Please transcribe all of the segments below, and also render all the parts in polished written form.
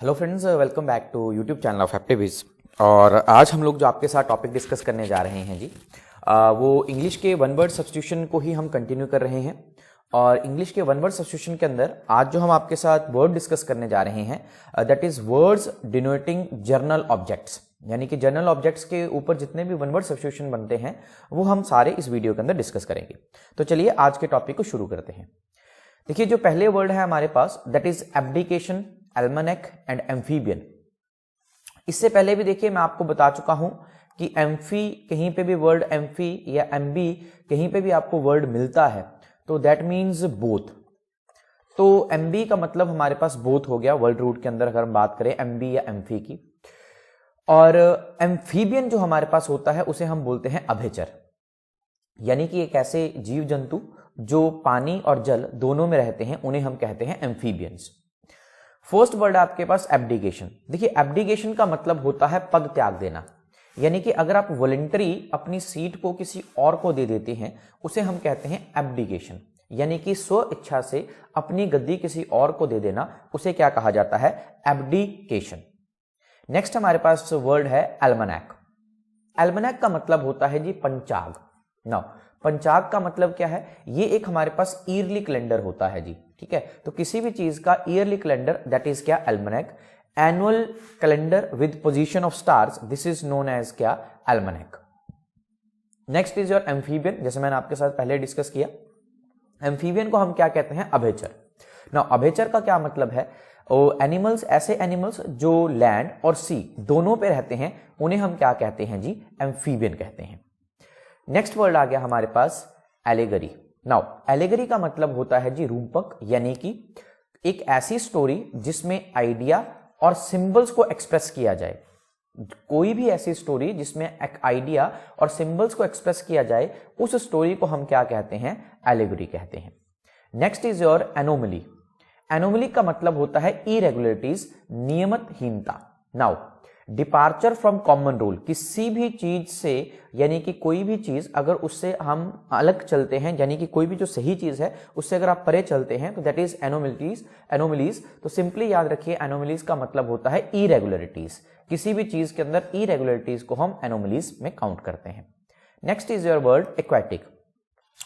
Hello friends, welcome back to YouTube channel of Aptiviz. और आज हम लोग जो आपके साथ टॉपिक डिस्कस करने जा रहे हैं जी, वो इंग्लिश के वन वर्ड सब्स्टिट्यूशन को ही हम कंटिन्यू कर रहे हैं। और इंग्लिश के वन वर्ड सब्स्टिट्यूशन के अंदर आज जो हम आपके साथ वर्ड डिस्कस करने जा रहे हैं that is words denoting journal objects, यानी कि जर्नल ऑब्जेक्ट्स के ऊपर जितने भी वन वर्ड सब्स्टिट्यूशन बनते हैं वो हम सारे इस वीडियो के अंदर डिस्कस करेंगे। तो चलिए आज के टॉपिक को शुरू करते हैं। देखिए, जो पहले वर्ड है हमारे पास that is abdication, almanac and amphibian. इससे पहले भी देखिए मैं आपको बता चुका हूं कि एम्फी कहीं पे भी वर्ड एम्फी या एम्बी कहीं पे भी आपको वर्ड मिलता है तो दैट मीन्स बोथ। तो एम्बी का मतलब हमारे पास बोथ हो गया वर्ड रूट के अंदर अगर हम बात करें एम्बी या एम्फी की। और एम्फीबियन जो हमारे पास होता है उसे हम बोलते हैं अभयचर, यानी कि एक ऐसे जीव जंतु जो पानी और जल दोनों में रहते हैं उन्हें हम कहते हैं एम्फीबियंस। फर्स्ट वर्ड है आपके पास एब्डिकेशन। देखिए, एब्डिकेशन का मतलब होता है पद त्याग देना, यानी कि अगर आप वॉलंटरी अपनी सीट को किसी और को दे देते हैं उसे हम कहते हैं एब्डिकेशन, यानी कि स्व इच्छा से अपनी गद्दी किसी और को दे देना उसे क्या कहा जाता है, एब्डिकेशन। नेक्स्ट हमारे पास वर्ड है एल्मनैक। एल्मनैक का मतलब होता है जी पंचाग। नाउ पंचाग का मतलब क्या है, ये एक हमारे पास ईयरली कैलेंडर होता है जी, ठीक है। तो किसी भी चीज का ईयरली कैलेंडर दैट इज क्या, almanac. Annual calendar with position of stars this is known as क्या, almanac. Next is your amphibian, जैसे मैंने आपके साथ पहले डिस्कस किया। एम्फीबियन को हम क्या कहते हैं, अभयचर। नाउ अभयचर का क्या मतलब है, एनिमल्स, ऐसे एनिमल्स जो लैंड और सी दोनों पे रहते हैं उन्हें हम क्या कहते हैं जी, एम्फीबियन कहते हैं। नेक्स्ट वर्ड आ गया हमारे पास एलेगरी। नाउ एलेगरी का मतलब होता है जी रूपक, यानी कि एक ऐसी स्टोरी जिसमें आइडिया और सिंबल्स को एक्सप्रेस किया जाए। कोई भी ऐसी स्टोरी जिसमें एक आइडिया और सिंबल्स को एक्सप्रेस किया जाए उस स्टोरी को हम क्या कहते हैं, एलेगरी कहते हैं। Next is your anomaly. Anomaly का मतलब होता है इरेगुलरिटीज, नियमितहीनता। Now departure from common rule, किसी भी चीज से, यानी कि कोई भी चीज अगर उससे हम अलग चलते हैं, यानी कि कोई भी जो सही चीज है उससे अगर आप परे चलते हैं तो दैट इज एनोमलीज। तो सिंपली याद रखिए एनोमलीज का मतलब होता है इरेगुलरिटीज। किसी भी चीज के अंदर इरेगुलरिटीज को हम एनोमलीज में काउंट करते हैं। Next is your word aquatic.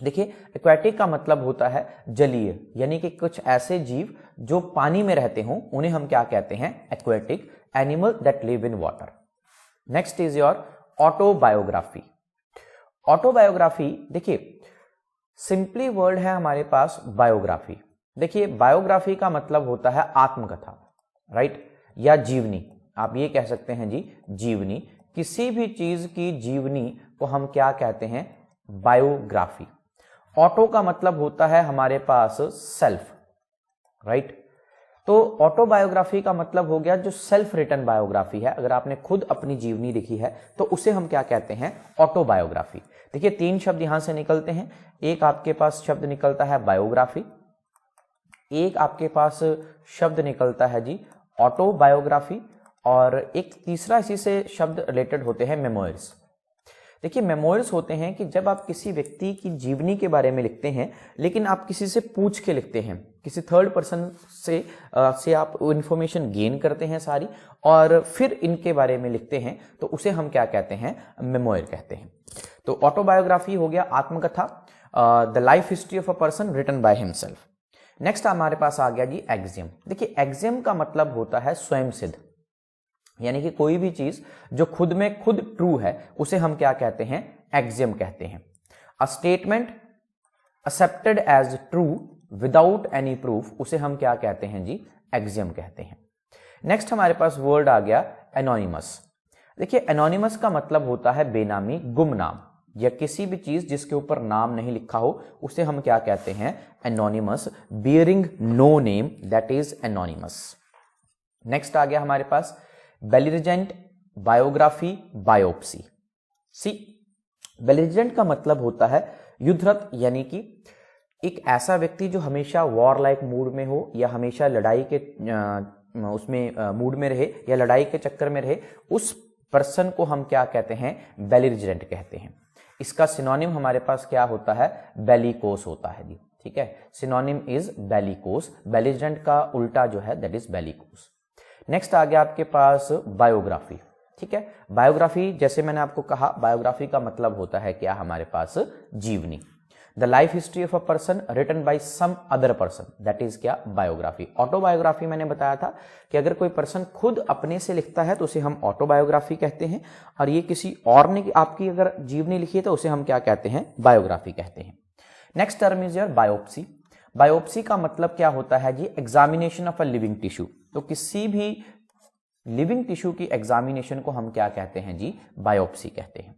देखिए, एक्वेटिक का मतलब होता है जलीय, यानी कि कुछ ऐसे जीव जो पानी में रहते हों उन्हें हम क्या कहते हैं, aquatic, animal that live in water. Next is your autobiography. Autobiography, देखिए सिंपली वर्ड है हमारे पास बायोग्राफी। देखिए, बायोग्राफी का मतलब होता है आत्मकथा, राइट, या जीवनी। आप ये कह सकते हैं जी, जीवनी। किसी भी चीज की जीवनी को हम क्या कहते हैं, बायोग्राफी। ऑटो का मतलब होता है हमारे पास सेल्फ, राइट। तो ऑटोबायोग्राफी का मतलब हो गया जो सेल्फ रिटन बायोग्राफी है, अगर आपने खुद अपनी जीवनी लिखी है तो उसे हम क्या कहते हैं, ऑटोबायोग्राफी। देखिए, तीन शब्द यहां से निकलते हैं। एक आपके पास शब्द निकलता है बायोग्राफी, एक आपके पास शब्द निकलता है जी ऑटोबायोग्राफी, और एक तीसरा इसी से शब्द रिलेटेड होते हैं मेमोयर्स। देखिए, मेमोयर्स होते हैं कि जब आप किसी व्यक्ति की जीवनी के बारे में लिखते हैं लेकिन आप किसी से पूछ के लिखते हैं, किसी थर्ड पर्सन से आप इंफॉर्मेशन गेन करते हैं सारी और फिर इनके बारे में लिखते हैं, तो उसे हम क्या कहते हैं, मेमोयर कहते हैं। तो ऑटोबायोग्राफी हो गया आत्मकथा, the life history of a person written by himself. Next हमारे पास आ गया जी एक्सियम। देखिए, एक्सियम का मतलब होता है स्वयं सिद्ध, यानी कि कोई भी चीज जो खुद में खुद ट्रू है उसे हम क्या कहते हैं, एक्सियम कहते हैं। A statement accepted as true without any proof, उसे हम क्या कहते हैं जी, एक्सियम कहते हैं। नेक्स्ट हमारे पास वर्ड आ गया एनोनिमस। देखिए, एनोनिमस का मतलब होता है बेनामी, गुमनाम, या किसी भी चीज जिसके ऊपर नाम नहीं लिखा हो उसे हम क्या कहते हैं, anonymous. Bearing no name that is anonymous. Next आ गया हमारे पास बेलिजेंट, बायोग्राफी, बायोप्सी। सी, बेलिजेंट का मतलब होता है युद्धरत, यानी कि एक ऐसा व्यक्ति जो हमेशा वॉर लाइक मूड में हो या हमेशा लड़ाई के उसमें मूड में रहे या लड़ाई के चक्कर में रहे, उस पर्सन को हम क्या कहते हैं, बेलिजेंट कहते हैं। इसका सिनोनिम हमारे पास क्या होता है, बेलिकोस होता है जी, ठीक है। Synonym is bellicose. बेलिजेंट का उल्टा जो है दैट इज बेलिकोस। नेक्स्ट आ गया आपके पास बायोग्राफी। ठीक है, बायोग्राफी जैसे मैंने आपको कहा, बायोग्राफी का मतलब होता है क्या हमारे पास जीवनी। The life history of a person written by some other person, that is क्या बायोग्राफी। ऑटोबायोग्राफी मैंने बताया था कि अगर कोई पर्सन खुद अपने से लिखता है तो उसे हम ऑटोबायोग्राफी कहते हैं, और ये किसी और ने आपकी अगर जीवनी लिखी है तो उसे हम क्या कहते हैं, बायोग्राफी कहते हैं। Next term is your biopsy. Biopsy का मतलब क्या होता है जी, examination of a living tissue. तो किसी भी लिविंग टिश्यू की एग्जामिनेशन को हम क्या कहते हैं जी, बायोप्सी कहते हैं।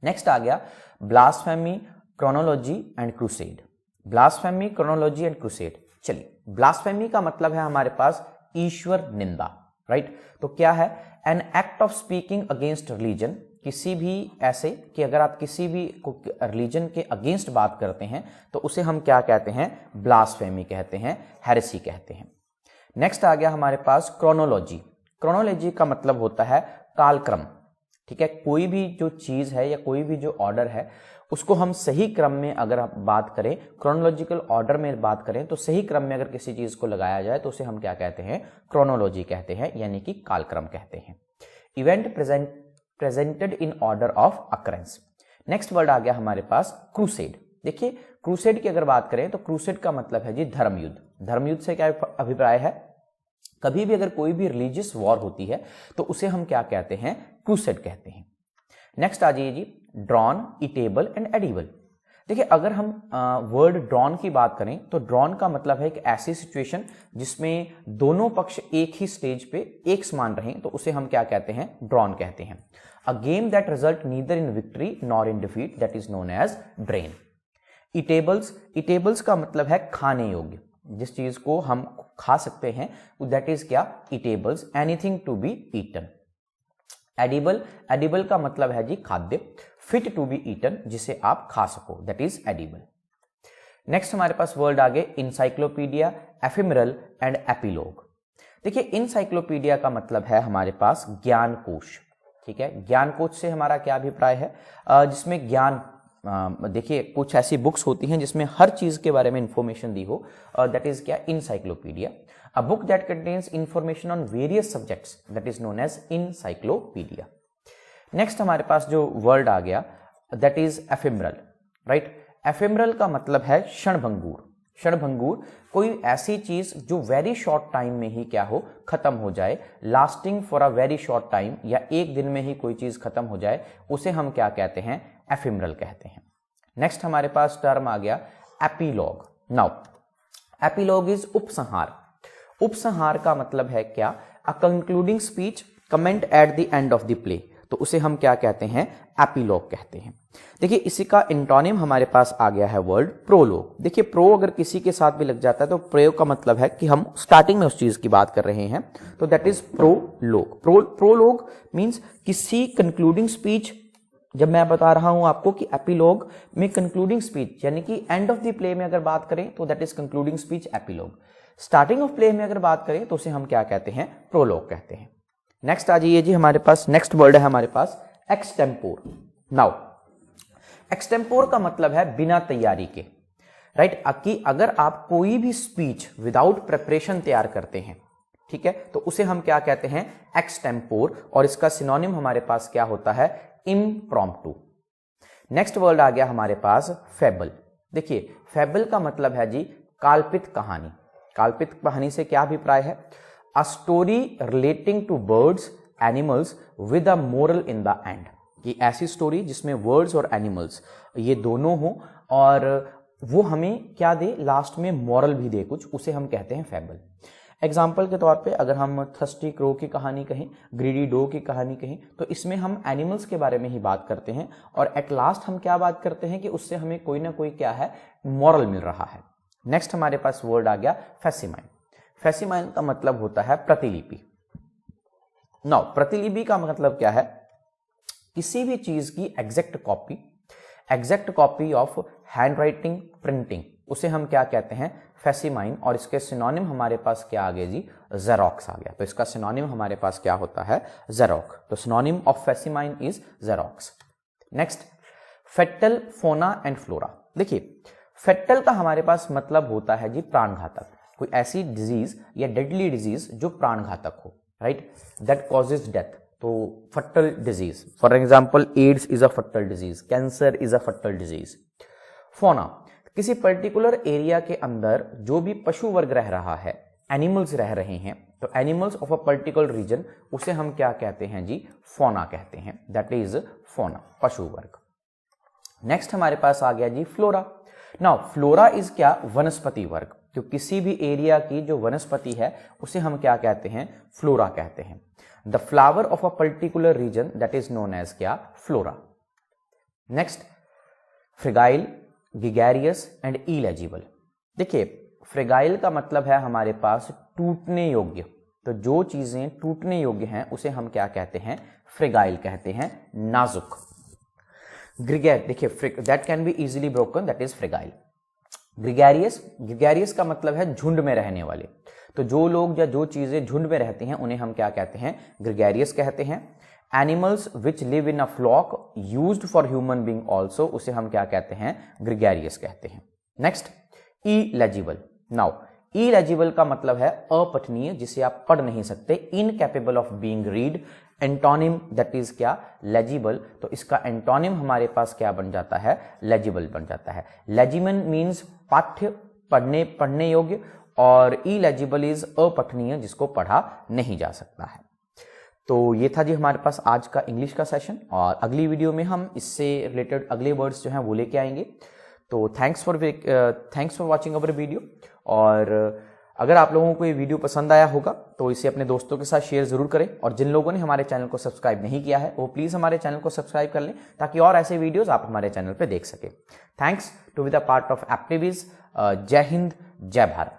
नेक्स्ट आ गया blasphemy, chronology and crusade. Blasphemy, chronology and crusade. चलिए, ब्लास्फेमी का मतलब है हमारे पास ईश्वर निंदा, राइट। तो क्या है, an act of speaking against religion. किसी भी ऐसे कि अगर आप किसी भी रिलीजन के अगेंस्ट बात करते हैं तो उसे हम क्या कहते हैं, ब्लास्फेमी कहते हैं, हेरेसी कहते हैं। नेक्स्ट आ गया हमारे पास क्रोनोलॉजी। क्रोनोलॉजी का मतलब होता है कालक्रम। ठीक है, कोई भी जो चीज है या कोई भी जो ऑर्डर है उसको हम सही क्रम में अगर आप बात करें, क्रोनोलॉजिकल ऑर्डर में बात करें, तो सही क्रम में अगर किसी चीज को लगाया जाए तो उसे हम क्या कहते हैं, क्रोनोलॉजी कहते हैं, यानी कि कालक्रम कहते हैं। Event presented in order of occurrence. Next word आ गया हमारे पास क्रूसेड। देखिए, क्रूसेड की अगर बात करें तो क्रूसेड का मतलब है जी धर्मयुद्ध। धर्मयुद्ध से क्या अभिप्राय है, कभी भी अगर कोई भी रिलीजियस वॉर होती है तो उसे हम क्या कहते हैं, क्रूसेड कहते हैं। नेक्स्ट आ जाइए जी ड्रॉन, ईटेबल एंड एडिबल। देखिए, अगर हम वर्ड ड्रॉन की बात करें तो ड्रॉन का मतलब है एक ऐसी सिचुएशन जिसमें दोनों पक्ष एक ही स्टेज पे एक समान रहें तो उसे हम क्या कहते हैं, ड्रॉन कहते हैं। A game that result neither in victory nor in defeat, that is known as drawn. Eatables, eatables का मतलब है खाने योग्य, जिस चीज को हम खा सकते हैं दैट इज क्या, eatables, anything to be eaten. Edible, edible का मतलब है जी खाद्य, फिट टू बी ईटन, जिसे आप खा सको, दैट इज एडिबल। नेक्स्ट हमारे पास वर्ड आ गए इंसाइक्लोपीडिया, एफिमरल एंड एपिलॉग। देखिए, इंसाइक्लोपीडिया का मतलब है हमारे पास ज्ञान कोश। ठीक है, ज्ञान कोश से हमारा क्या अभिप्राय है, जिसमें ज्ञान, देखिए कुछ ऐसी बुक्स होती हैं जिसमें हर चीज के बारे में इंफॉर्मेशन दी हो, दैट इज क्या, encyclopedia. A book that contains information on various subjects, that is known as encyclopedia. Next हमारे पास जो वर्ड आ गया that is ephemeral, right. Ephemeral का मतलब है क्षणभंगुर। क्षणभंगुर कोई ऐसी चीज जो वेरी शॉर्ट टाइम में ही क्या हो, खत्म हो जाए, lasting for a very short time, या एक दिन में ही कोई चीज खत्म हो जाए, उसे हम क्या कहते हैं, एफिमरल कहते हैं। नेक्स्ट हमारे पास टर्म आ गया एपिलॉग। नाउ एपिलॉग इज उपसंहार। उपसंहार का मतलब है क्या, अ concluding speech, comment at the end of the play, तो उसे हम क्या कहते हैं, एपिलॉग कहते हैं। देखिए, इसी का इंटोनिम हमारे पास आ गया है वर्ड प्रोलोग। देखिए, प्रो अगर किसी के साथ भी लग जाता है तो प्रो का मतलब है कि हम स्टार्टिंग में उस चीज की बात कर रहे हैं, तो that is prologue. Prologue means किसी कंक्लूडिंग स्पीच। जब मैं बता रहा हूं आपको कि एपिलॉग में कंक्लूडिंग स्पीच यानी कि एंड ऑफ द प्ले में अगर बात करें तो that is concluding speech, epilogue. Starting of play में अगर बात करें तो उसे हम क्या कहते हैं, प्रोलॉग कहते हैं। नेक्स्ट आ जाइए जी, हमारे पास नेक्स्ट वर्ड है हमारे पास एक्सटेम्पोर। नाउ एक्सटेम्पोर का मतलब है बिना तैयारी के, राइट। कि अगर आप कोई भी स्पीच विदाउट प्रिपरेशन तैयार करते हैं, ठीक है, तो उसे हम क्या कहते हैं, एक्सटेम्पोर, और इसका सिनोनिम हमारे पास क्या होता है, इम्प्रॉम्प्टू। नेक्स्ट वर्ड आ गया हमारे पास फेबल। देखिए, फेबल का मतलब है जी काल्पित कहानी। काल्पित कहानी से क्या अभिप्राय है, a story relating to birds animals with a moral in the end. ये ऐसी स्टोरी जिसमें वर्ड्स और एनिमल्स ये दोनों हो और वो हमें क्या दे, लास्ट में मॉरल भी दे कुछ, उसे हम कहते हैं फेबल। एग्जाम्पल के तौर पे अगर हम थर्स्टी क्रो की कहानी कहें, ग्रीडी डो की कहानी कहें, तो इसमें हम एनिमल्स के बारे में ही बात करते हैं और एट लास्ट हम क्या बात करते हैं कि उससे हमें कोई ना कोई क्या है, मॉरल मिल रहा है। नेक्स्ट हमारे पास वर्ड आ गया फैसिमाइन। फैसिमाइन का मतलब होता है प्रतिलिपि। नाउ प्रतिलिपि का मतलब क्या है, किसी भी चीज की exact copy of handwriting, printing, उसे हम क्या कहते हैं, फैसिमाइन। और इसके सिनोनिम हमारे पास क्या आ गया जी, जेरोक्स आ गया। तो इसका सिनोनिम हमारे पास क्या होता है, जेरोक्स। तो synonym of facsimile is xerox. Next fatal, fauna and flora. देखिए, फेटल का हमारे पास मतलब होता है जी प्राणघातक। कोई ऐसी डिजीज या डेडली डिजीज जो प्राणघातक हो, राइट, दैट कॉजेज डेथ, तो fatal disease, for example AIDS is a fatal disease, cancer is a fatal disease. फोना, किसी पर्टिकुलर एरिया के अंदर जो भी पशु वर्ग रह रहा है, एनिमल्स रह रहे हैं, तो animals of a particular region, उसे हम क्या कहते हैं जी, फोना कहते हैं, दैट इज फोना, पशु वर्ग। नेक्स्ट हमारे पास आ गया जी फ्लोरा। नाउ फ्लोरा इज क्या, वनस्पति वर्ग, तो किसी भी एरिया की जो वनस्पति है उसे हम क्या कहते हैं, फ्लोरा कहते हैं। The flower of a particular region that is known as क्या, flora. Next fragile, gregarious and illegible. देखिए फ्रिगाइल का मतलब है हमारे पास टूटने योग्य, तो जो चीजें टूटने योग्य हैं उसे हम क्या कहते हैं, फ्रिगाइल कहते हैं, नाजुक। ग्रिगैर, देखिए that can be easily broken, that is fragile. Gregarious, gregarious का मतलब है झुंड में रहने वाले, तो जो लोग या जो चीजें झुंड में रहती हैं उन्हें हम क्या कहते हैं, ग्रिगैरियस कहते हैं। Animals which live in a flock used for human being also, उसे हम क्या कहते हैं, ग्रिगैरियस कहते हैं। Next illegible. नाउ इलेजिबल का मतलब है अपठनीय, जिसे आप पढ़ नहीं सकते, incapable of being read. Antonym that is क्या, लेजिबल, तो इसका एंटोनिम हमारे पास क्या बन जाता है, लेजिबल बन जाता है। लेजिबल मीन्स पाठ्य, पढ़ने योग्य, और इलेजिबल इज अपठनीय, जिसको पढ़ा नहीं जा सकता है। तो ये था जी हमारे पास आज का इंग्लिश का सेशन, और अगली वीडियो में हम इससे रिलेटेड अगले वर्ड्स जो हैं वो लेके आएंगे। तो thanks for watching our video, और अगर आप लोगों को ये वीडियो पसंद आया होगा तो इसे अपने दोस्तों के साथ शेयर जरूर करें, और जिन लोगों ने हमारे चैनल को सब्सक्राइब नहीं किया है वो प्लीज़ हमारे चैनल को सब्सक्राइब कर लें, ताकि और ऐसे वीडियोस आप हमारे चैनल पे देख सकें। Thanks to be the part of Aptiviz. जय हिंद, जय भारत।